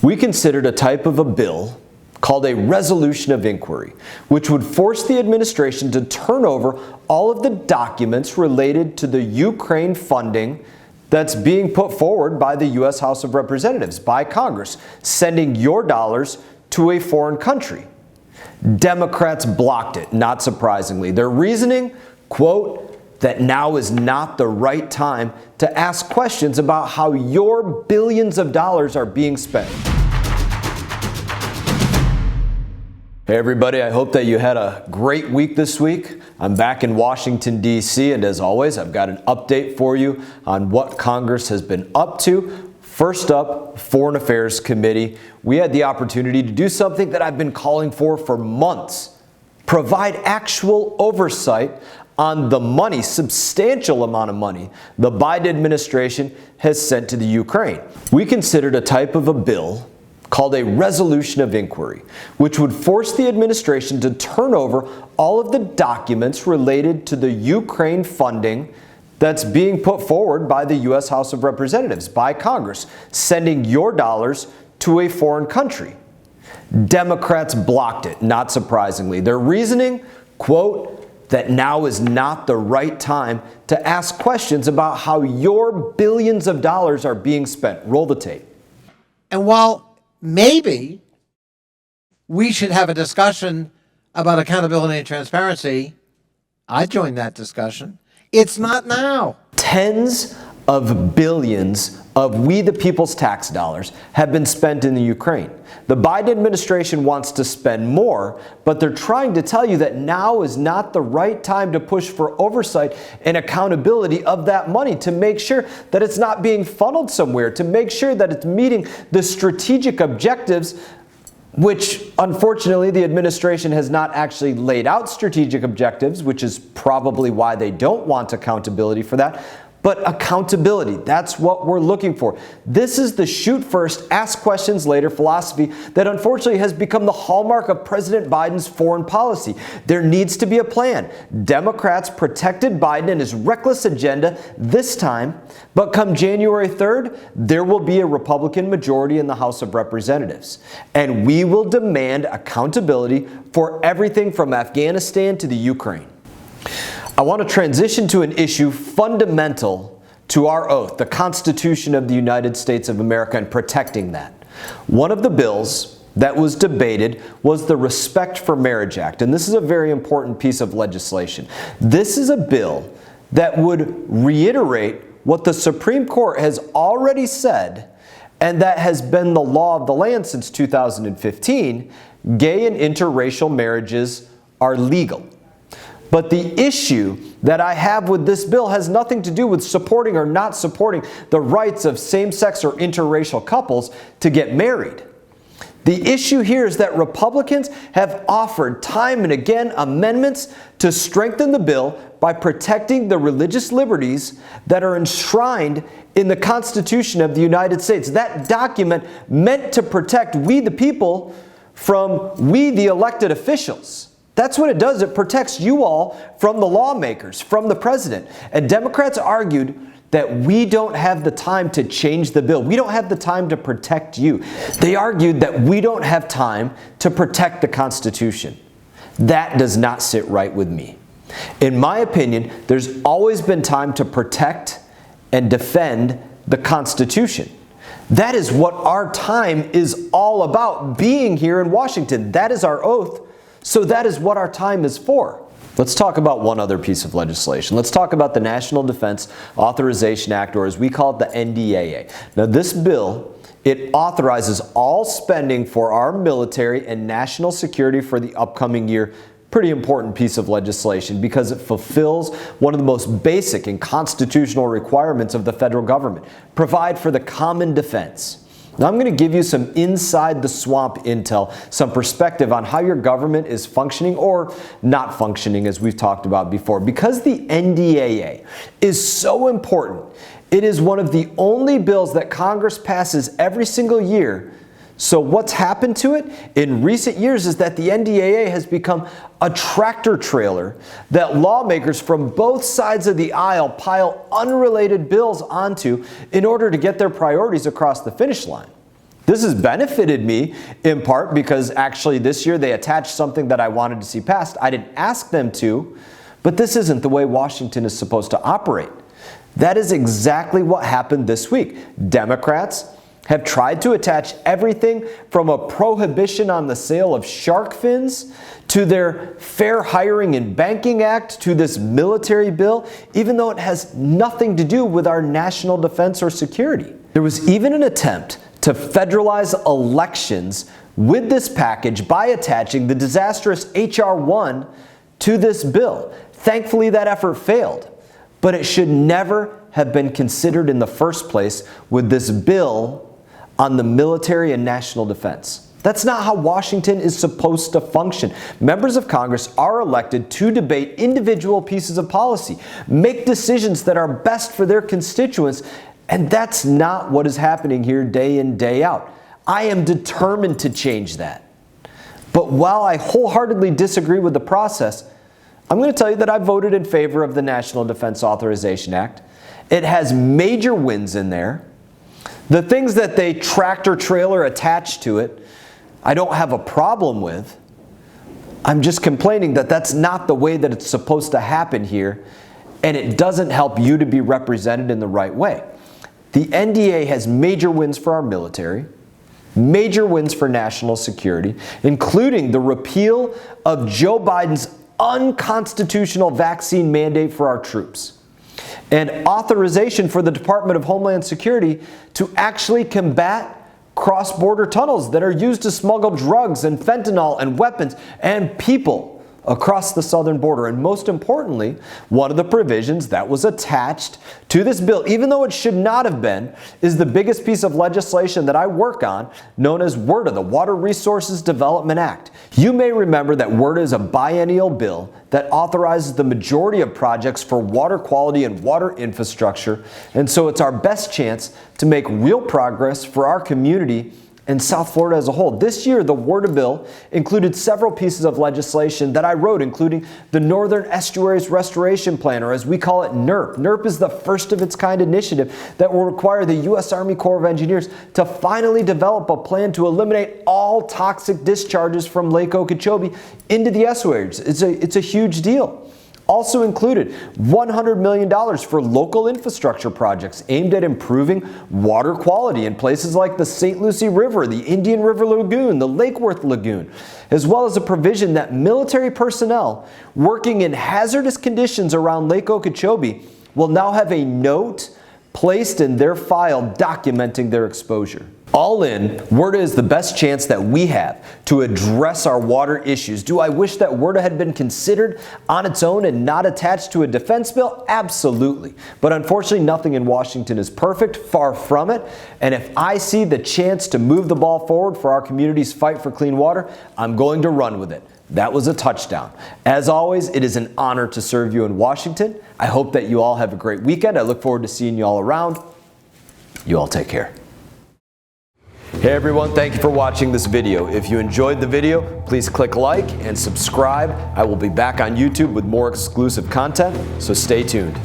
We considered a type of a bill called a resolution of inquiry, which would force the administration to turn over all of the documents related to the Ukraine funding that's being put forward by the U.S. House of Representatives, by Congress, sending your dollars to a foreign country. Democrats blocked it, not surprisingly. Their reasoning, quote, that now is not the right time to ask questions about how your billions of dollars are being spent. Hey everybody, I hope that you had a great week this week. I'm back in Washington, D.C., and as always, I've got an update for you on what Congress has been up to. First up, Foreign Affairs Committee. We had the opportunity to do something that I've been calling for months. Provide actual oversight on the money, substantial amount of money, the Biden administration has sent to the Ukraine. We considered a type of a bill called a resolution of inquiry, which would force the administration to turn over all of the documents related to the Ukraine funding that's being put forward by the U.S. House of Representatives, by Congress, sending your dollars to a foreign country. Democrats blocked it, not surprisingly. Their reasoning, quote, that now is not the right time to ask questions about how your billions of dollars are being spent. Roll the tape. And while maybe we should have a discussion about accountability and transparency, I join that discussion. It's not now. Tens of billions of we the people's tax dollars have been spent in the Ukraine. The Biden administration wants to spend more, but they're trying to tell you that now is not the right time to push for oversight and accountability of that money, to make sure that it's not being funneled somewhere, to make sure that it's meeting the strategic objectives, which unfortunately the administration has not actually laid out strategic objectives, which is probably why they don't want accountability for that. But accountability, that's what we're looking for. This is the shoot first, ask questions later philosophy that unfortunately has become the hallmark of President Biden's foreign policy. There needs to be a plan. Democrats protected Biden and his reckless agenda this time, but come January 3rd, there will be a Republican majority in the House of Representatives. And we will demand accountability for everything from Afghanistan to the Ukraine. I want to transition to an issue fundamental to our oath, the Constitution of the United States of America, and protecting that. One of the bills that was debated was the Respect for Marriage Act, and this is a very important piece of legislation. This is a bill that would reiterate what the Supreme Court has already said, and that has been the law of the land since 2015. Gay and interracial marriages are legal. But the issue that I have with this bill has nothing to do with supporting or not supporting the rights of same-sex or interracial couples to get married. The issue here is that Republicans have offered time and again amendments to strengthen the bill by protecting the religious liberties that are enshrined in the Constitution of the United States. That document meant to protect we the people from we the elected officials. That's what it does. It protects you all from the lawmakers, from the president. And Democrats argued that we don't have the time to change the bill. We don't have the time to protect you. They argued that we don't have time to protect the Constitution. That does not sit right with me. In my opinion, there's always been time to protect and defend the Constitution. That is what our time is all about, being here in Washington. That is our oath. So that is what our time is for. Let's talk about one other piece of legislation. Let's talk about the National Defense Authorization Act, or as we call it, the NDAA. Now this bill, it authorizes all spending for our military and national security for the upcoming year. Pretty important piece of legislation because it fulfills one of the most basic and constitutional requirements of the federal government. Provide for the common defense. Now I'm going to give you some inside the swamp intel, some perspective on how your government is functioning or not functioning, as we've talked about before. Because the NDAA is so important, it is one of the only bills that Congress passes every single year. So what's happened to it in recent years is that the NDAA has become a tractor trailer that lawmakers from both sides of the aisle pile unrelated bills onto in order to get their priorities across the finish line. This has benefited me in part because actually this year they attached something that I wanted to see passed. I didn't ask them to, but this isn't the way Washington is supposed to operate. That is exactly what happened this week. Democrats have tried to attach everything from a prohibition on the sale of shark fins to their Fair Hiring and Banking Act to this military bill, even though it has nothing to do with our national defense or security. There was even an attempt to federalize elections with this package by attaching the disastrous H.R. 1 to this bill. Thankfully, that effort failed, but it should never have been considered in the first place with this bill on the military and national defense. That's not how Washington is supposed to function. Members of Congress are elected to debate individual pieces of policy, make decisions that are best for their constituents, and that's not what is happening here day in, day out. I am determined to change that. But while I wholeheartedly disagree with the process, I'm going to tell you that I voted in favor of the National Defense Authorization Act. It has major wins in there. The things that they tractor trailer attached to it, I don't have a problem with. I'm just complaining that that's not the way that it's supposed to happen here, and it doesn't help you to be represented in the right way. The NDA has major wins for our military, major wins for national security, including the repeal of Joe Biden's unconstitutional vaccine mandate for our troops, and authorization for the Department of Homeland Security to actually combat cross-border tunnels that are used to smuggle drugs and fentanyl and weapons and people across the southern border. And most importantly, one of the provisions that was attached to this bill, even though it should not have been, is the biggest piece of legislation that I work on, known as WRDA, the Water Resources Development Act. You may remember that WRDA is a biennial bill that authorizes the majority of projects for water quality and water infrastructure, and so it's our best chance to make real progress for our community and South Florida as a whole. This year, the WRDA bill included several pieces of legislation that I wrote, including the Northern Estuaries Restoration Plan, or as we call it, NERP. NERP is the first of its kind initiative that will require the U.S. Army Corps of Engineers to finally develop a plan to eliminate all toxic discharges from Lake Okeechobee into the estuaries. It's a huge deal. Also included $100 million for local infrastructure projects aimed at improving water quality in places like the St. Lucie River, the Indian River Lagoon, the Lake Worth Lagoon, as well as a provision that military personnel working in hazardous conditions around Lake Okeechobee will now have a note placed in their file documenting their exposure. All in, WRDA is the best chance that we have to address our water issues. Do I wish that WRDA had been considered on its own and not attached to a defense bill? Absolutely. But unfortunately, nothing in Washington is perfect, far from it. And if I see the chance to move the ball forward for our community's fight for clean water, I'm going to run with it. That was a touchdown. As always, it is an honor to serve you in Washington. I hope that you all have a great weekend. I look forward to seeing you all around. You all take care. Hey everyone, thank you for watching this video. If you enjoyed the video, please click like and subscribe. I will be back on YouTube with more exclusive content, so stay tuned.